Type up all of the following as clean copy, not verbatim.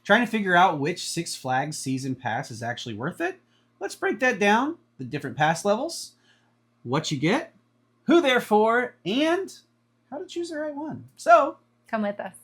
Trying to figure out which Six Flags season pass is actually worth it? Let's break that down. The different pass levels, what you get, who they're for, and how to choose the right one. So, come with us.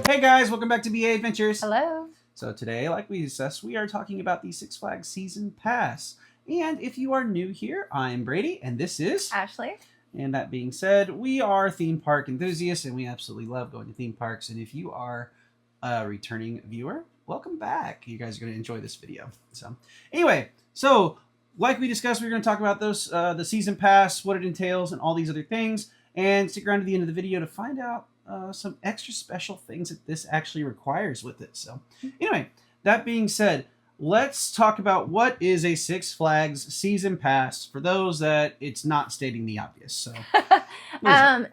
Hey guys, welcome back to BA Adventures. Hello. So today, like we discussed, we are talking about the Six Flags Season Pass. And if you are new here, I'm Brady, and this is Ashley. And that being said, we are theme park enthusiasts, and we absolutely love going to theme parks. And if you are a returning viewer, welcome back. You guys are going to enjoy this video. So anyway, like we discussed, we're going to talk about those the Season Pass, what it entails, and all these other things. And stick around to the end of the video to find out some extra special things that this actually requires with it. So anyway, that being said, let's talk about what is a Six Flags Season Pass for those that it's not stating the obvious. So,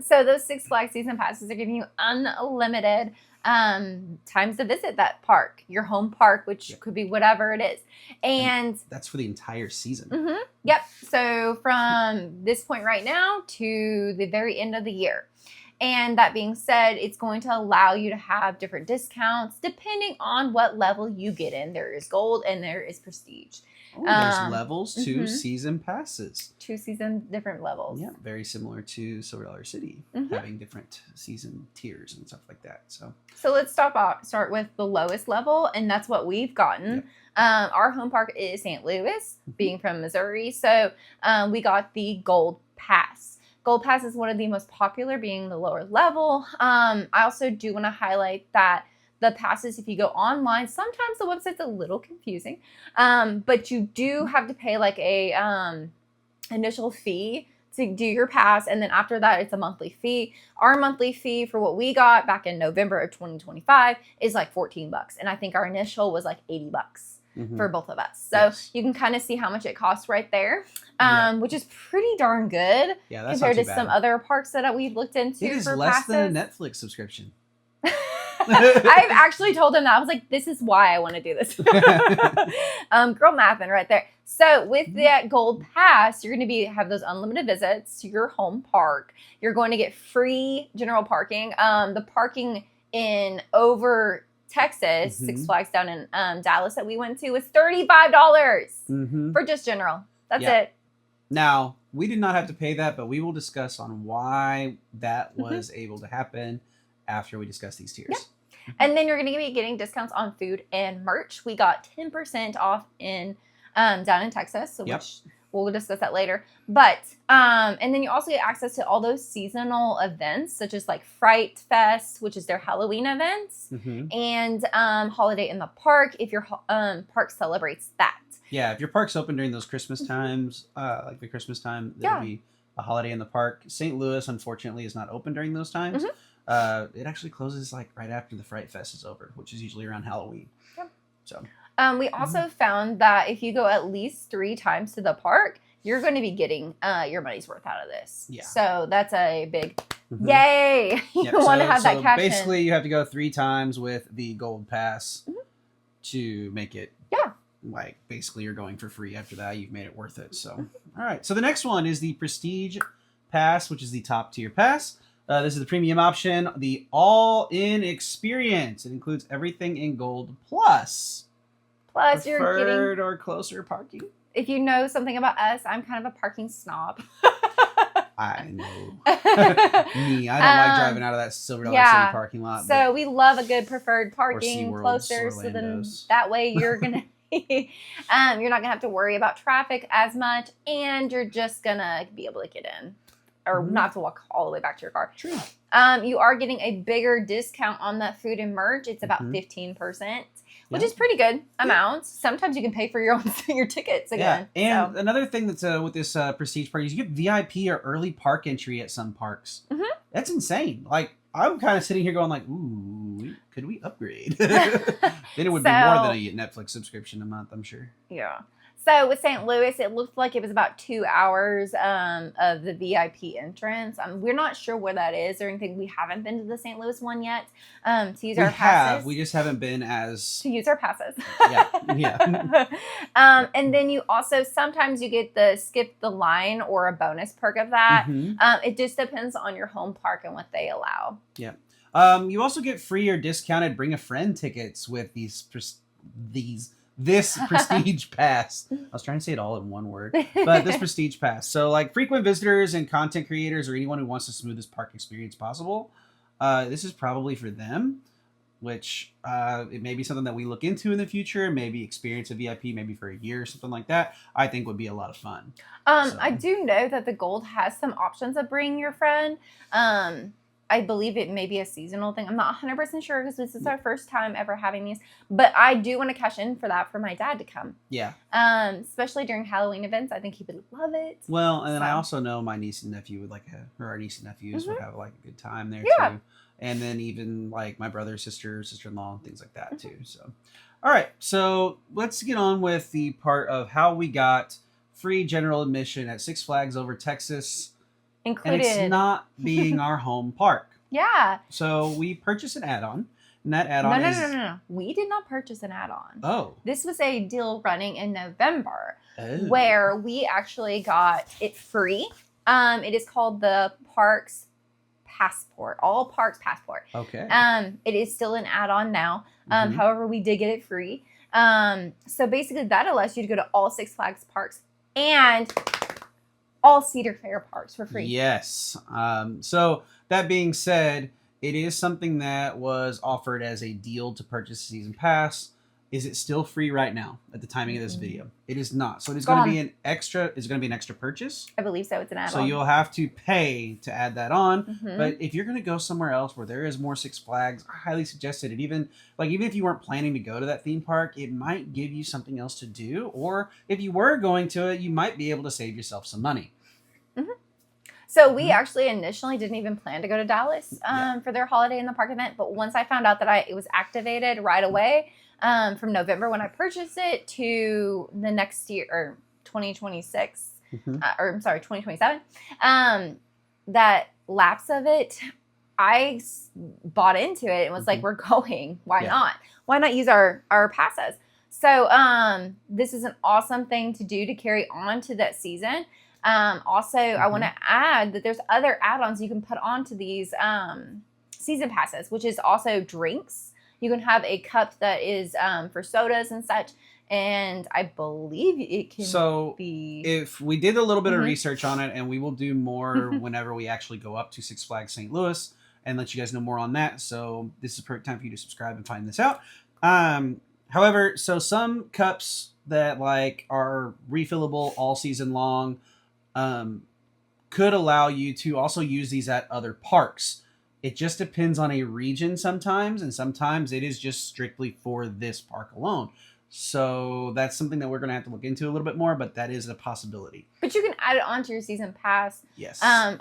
so those Six Flags Season Passes are giving you unlimited times to visit that park, your home park, which could be whatever it is. And that's for the entire season. Mm-hmm, yep. So from this point right now to the very end of the year. And that being said, it's going to allow you to have different discounts depending on what level you get in. There is gold and there is prestige. Oh, there's levels to season passes. 2 season different levels. Yeah, very similar to Silver Dollar City, having different season tiers and stuff like that. So let's start with the lowest level, and that's what we've gotten. Yep. Our home park is St. Louis, being from Missouri. So we got the Gold Pass. Gold Pass is one of the most popular, being the lower level. I also do want to highlight that the passes, if you go online, sometimes the website's a little confusing, but you do have to pay like a initial fee to do your pass, and then after that, it's a monthly fee. Our monthly fee for what we got back in November of 2025 is like $14, and I think our initial was like $80. For both of us. So you can kind of see how much it costs right there, which is pretty darn good compared to some other parks that we've looked into. It is for less passes. than a Netflix subscription. I've actually told him that. I was like, this is why I want to do this. Girl mathing right there. So with that Gold Pass, you're going to have those unlimited visits to your home park. You're going to get free general parking. The parking in over Texas, Six Flags down in Dallas that we went to was $35 for just general. That's it. Now, we did not have to pay that, but we will discuss on why that was able to happen after we discuss these tiers. Yeah. And then you're going to be getting discounts on food and merch. We got 10% off in down in Texas, so which we'll discuss that later. But and then you also get access to all those seasonal events, such as like Fright Fest, which is their Halloween events, and Holiday in the Park if your park celebrates that. Yeah, if your park's open during those Christmas times, like the Christmas time, there'll be a Holiday in the Park. St. Louis, unfortunately, is not open during those times. It actually closes like right after the Fright Fest is over, which is usually around Halloween. Yep. So. We also found that if you go at least 3 times to the park, you're going to be getting your money's worth out of this. Yeah. So that's a big yay. You want to have that cash in. Basically, you have to go 3 times with the Gold Pass to make it. Like basically you're going for free after that. You've made it worth it. So, all right. So the next one is the Prestige Pass, which is the top tier pass. This is the premium option, the all-in experience. It includes everything in Gold Plus. Plus, you're preferred or closer parking. If you know something about us, I'm kind of a parking snob. I know. Me, I don't like driving out of that Silver Dollar City parking lot. So we love a good preferred parking closer, so then that way you're gonna you're not gonna have to worry about traffic as much, and you're just gonna be able to get in, or not have to walk all the way back to your car. True. You are getting a bigger discount on that food and merch. It's about 15%. Which is pretty good amount. Sometimes you can pay for your own your tickets again. Yeah, and another thing that's with this Prestige party is you get VIP or early park entry at some parks. That's insane. Like, I'm kind of sitting here going like, ooh, could we upgrade? Then it would be more than a Netflix subscription a month, I'm sure. Yeah. So with St. Louis, it looked like it was about 2 hours of the VIP entrance. We're not sure where that is or anything. We haven't been to the St. Louis one yet to use our passes. We just haven't been as... To use our passes. Yeah. And then you also, sometimes you get the skip the line or a bonus perk of that. It just depends on your home park and what they allow. Yeah. You also get free or discounted bring a friend tickets with this prestige pass. I was trying to say it all in one word, but this prestige pass. So like frequent visitors and content creators or anyone who wants the smoothest park experience possible, this is probably for them, which it may be something that we look into in the future, maybe experience a VIP maybe for a year or something like that. I think would be a lot of fun. I do know that the Gold has some options of bringing your friend. I believe it may be a seasonal thing. I'm not 100% sure because this is our first time ever having these. But I do want to cash in for that for my dad to come. Yeah. Especially during Halloween events. I think he would love it. Well, and then I also know my niece and nephew would or our niece and nephews would have like a good time there too. And then even like my brother, sister-in-law, and things like that too. So, all right. So let's get on with the part of how we got free general admission at Six Flags Over Texas. Included. And it's not being our home park. Yeah. So we purchased an add-on. And that add-on No. We did not purchase an add-on. Oh. This was a deal running in November where we actually got it free. It is called the Parks Passport. All Parks Passport. Okay. It is still an add-on now. However, we did get it free. So basically that allows you to go to all Six Flags parks and all Cedar Fair parks for free. Yes. So that being said, it is something that was offered as a deal to purchase a season pass. Is it still free right now at the timing of this video? It is not. So it is going to be an extra. It's going to be an extra purchase. I believe so. It's an add-on. So you'll have to pay to add that on. But if you're going to go somewhere else where there is more Six Flags, I highly suggest it. Even if you weren't planning to go to that theme park, it might give you something else to do. Or if you were going to it, you might be able to save yourself some money. So we actually initially didn't even plan to go to Dallas for their Holiday in the Park event. But once I found out that it was activated right away from November when I purchased it to the next year, or 2026, or I'm sorry, 2027, that lapse of it, I bought into it and was like, we're going. Why not? Why not use our passes? So this is an awesome thing to do to carry on to that season. Also, I want to add that there's other add-ons you can put onto these season passes, which is also drinks. You can have a cup that is for sodas and such, and I believe it can be... if we did a little bit of research on it, and we will do more whenever we actually go up to Six Flags St. Louis and let you guys know more on that. So this is the perfect time for you to subscribe and find this out. However, so some cups that are refillable all season long could allow you to also use these at other parks. It just depends on a region sometimes, and sometimes it is just strictly for this park alone. So that's something that we're going to have to look into a little bit more, but that is a possibility. But you can add it onto your season pass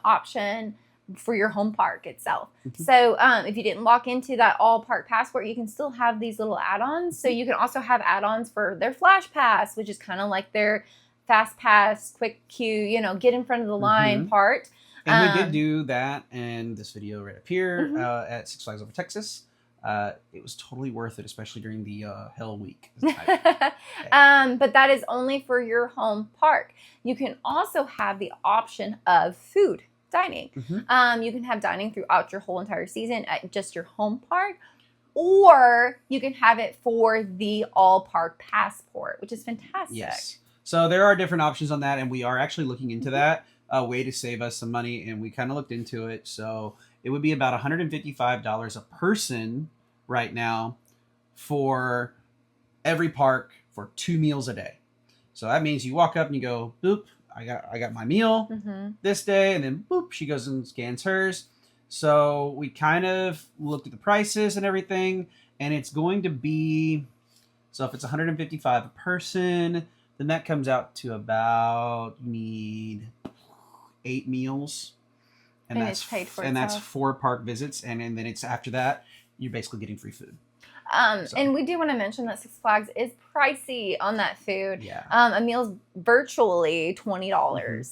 option for your home park itself. So if you didn't lock into that all park passport, you can still have these little add-ons. So you can also have add-ons for their flash pass, which is kind of like their fast pass, quick queue, get in front of the line part. And we did do that in this video right up here at Six Flags Over Texas. It was totally worth it, especially during the Hell Week. But that is only for your home park. You can also have the option of food dining. You can have dining throughout your whole entire season at just your home park, or you can have it for the all park passport, which is fantastic. Yes. So there are different options on that, and we are actually looking into that, a way to save us some money, and we kind of looked into it. So it would be about $155 a person right now for every park for 2 meals a day. So that means you walk up and you go, boop, I got my meal this day, and then boop, she goes and scans hers. So we kind of looked at the prices and everything, and it's going to be, so if it's $155 a person, then that comes out to about, you need 8 meals, and that's 4 park visits, and then it's after that you're basically getting free food. And we do want to mention that Six Flags is pricey on that food. Yeah. A meal's virtually $20.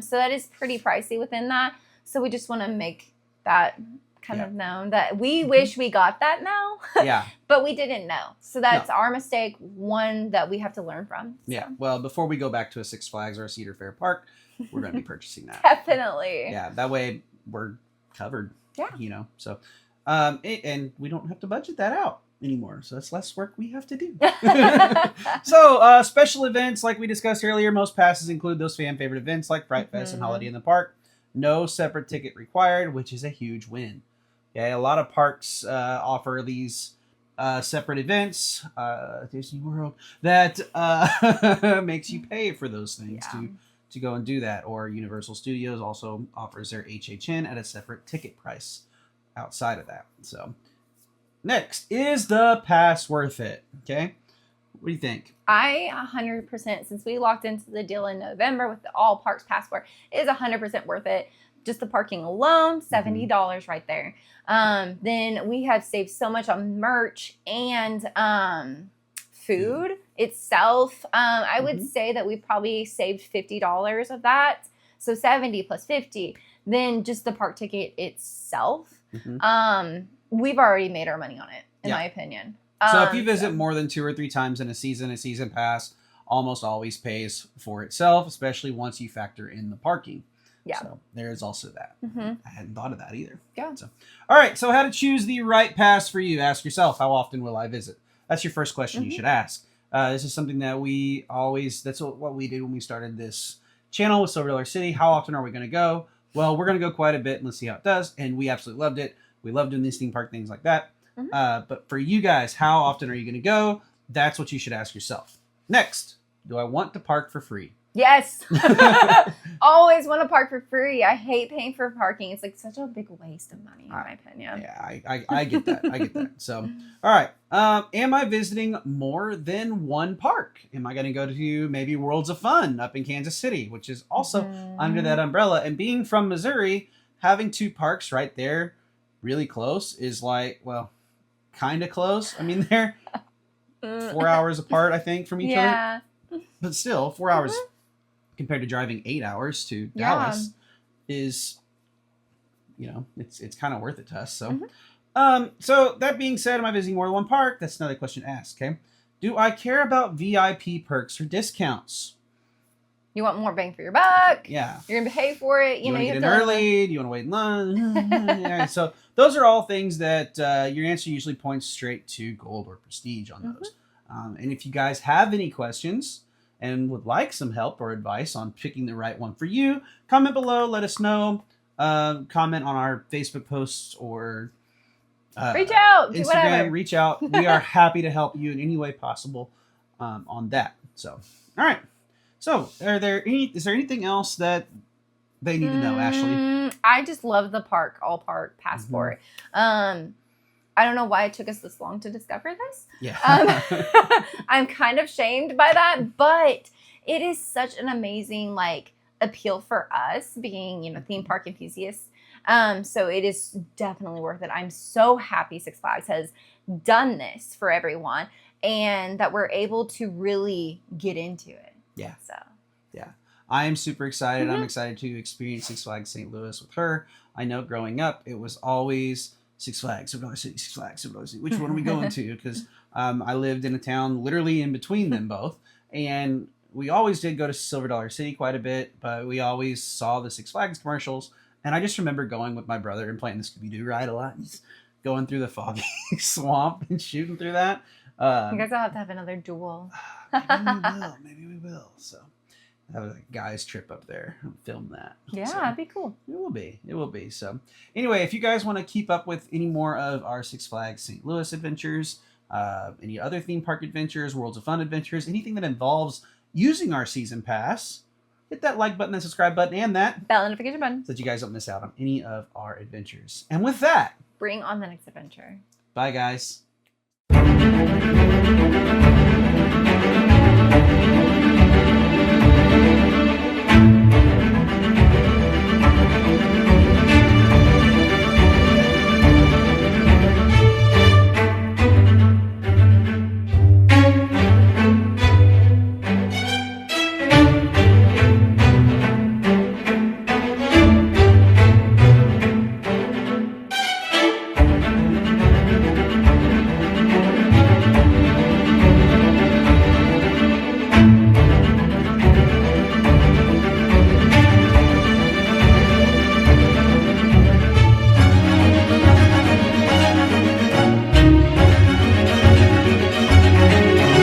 So that is pretty pricey within that. So we just want to make that kind of known that we wish we got that now. Yeah. But we didn't know. So that's our mistake, one that we have to learn from. So. Yeah. Well, before we go back to a Six Flags or a Cedar Fair park, we're going to be purchasing that. Definitely. Yeah. That way we're covered. Yeah. You know, so, and we don't have to budget that out anymore. So that's less work we have to do. So, special events, like we discussed earlier, most passes include those fan favorite events like Fright Fest and Holiday in the Park. No separate ticket required, which is a huge win. Okay, a lot of parks offer these separate events, Disney World, that makes you pay for those things to go and do that. Or Universal Studios also offers their HHN at a separate ticket price outside of that. So next, is the pass worth it? Okay, what do you think? I 100%, since we locked into the deal in November with the all parks passport, it is 100% worth it. Just the parking alone, $70 right there. Then we have saved so much on merch and food itself. I would say that we probably saved $50 of that. So 70 plus 50. Then just the park ticket itself. We've already made our money on it, in my opinion. So if you visit more than 2 or 3 times in a season pass almost always pays for itself, especially once you factor in the parking. Yeah. So there is also that. I hadn't thought of that either. Yeah. So, all right. So how to choose the right pass for you? Ask yourself, how often will I visit? That's your first question you should ask. This is something that we always, that's what we did when we started this channel with Silver Dollar City. How often are we going to go? Well, we're going to go quite a bit and let's see how it does. And we absolutely loved it. We love doing these theme park things like that. But for you guys, how often are you going to go? That's what you should ask yourself. Next, do I want to park for free? Yes. Always want to park for free. I hate paying for parking. It's like such a big waste of money, in my opinion. Yeah, I get that. I get that. So, all right. Am I visiting more than one park? Am I going to go to maybe Worlds of Fun up in Kansas City, which is also under that umbrella? And being from Missouri, having 2 parks right there really close is like, well, kind of close. I mean, they're 4 hours apart, I think, from each other. But still, 4 hours compared to driving 8 hours to Dallas is, you know, it's kind of worth it to us. So, so that being said, am I visiting more than one park? That's another question to ask. Okay, do I care about VIP perks or discounts? You want more bang for your buck? Yeah, you're gonna pay for it. You know, you get in early. Do you want to wait in line? Yeah, so those are all things that your answer usually points straight to gold or prestige on those. And if you guys have any questions and would like some help or advice on picking the right one for you, comment below, let us know. Comment on our Facebook posts or reach out, Instagram, reach out. We are happy to help you in any way possible on that. So, all right. So, is there anything else that they need to know, Ashley? I just love the all park passport. I don't know why it took us this long to discover this. Yeah. I'm kind of shamed by that, but it is such an amazing appeal for us being, theme park enthusiasts. So it is definitely worth it. I'm so happy Six Flags has done this for everyone and that we're able to really get into it. Yeah. So. Yeah. I am super excited. I'm excited to experience Six Flags St. Louis with her. I know growing up, it was always Six Flags, Silver Dollar City, Six Flags, Silver Dollar City. Which one are we going to? Because I lived in a town literally in between them both. And we always did go to Silver Dollar City quite a bit, but we always saw the Six Flags commercials. And I just remember going with my brother and playing the Scooby-Doo ride a lot. And just going through the foggy swamp and shooting through that. You guys will have to have another duel. Maybe we will. So have a guy's trip up there and film that. Yeah, so, that'd be cool. It will be. So anyway, if you guys want to keep up with any more of our Six Flags St. Louis adventures, any other theme park adventures, Worlds of Fun adventures, anything that involves using our season pass, hit that like button and subscribe button and that bell notification button so that you guys don't miss out on any of our adventures. And with that, bring on the next adventure. bye guys.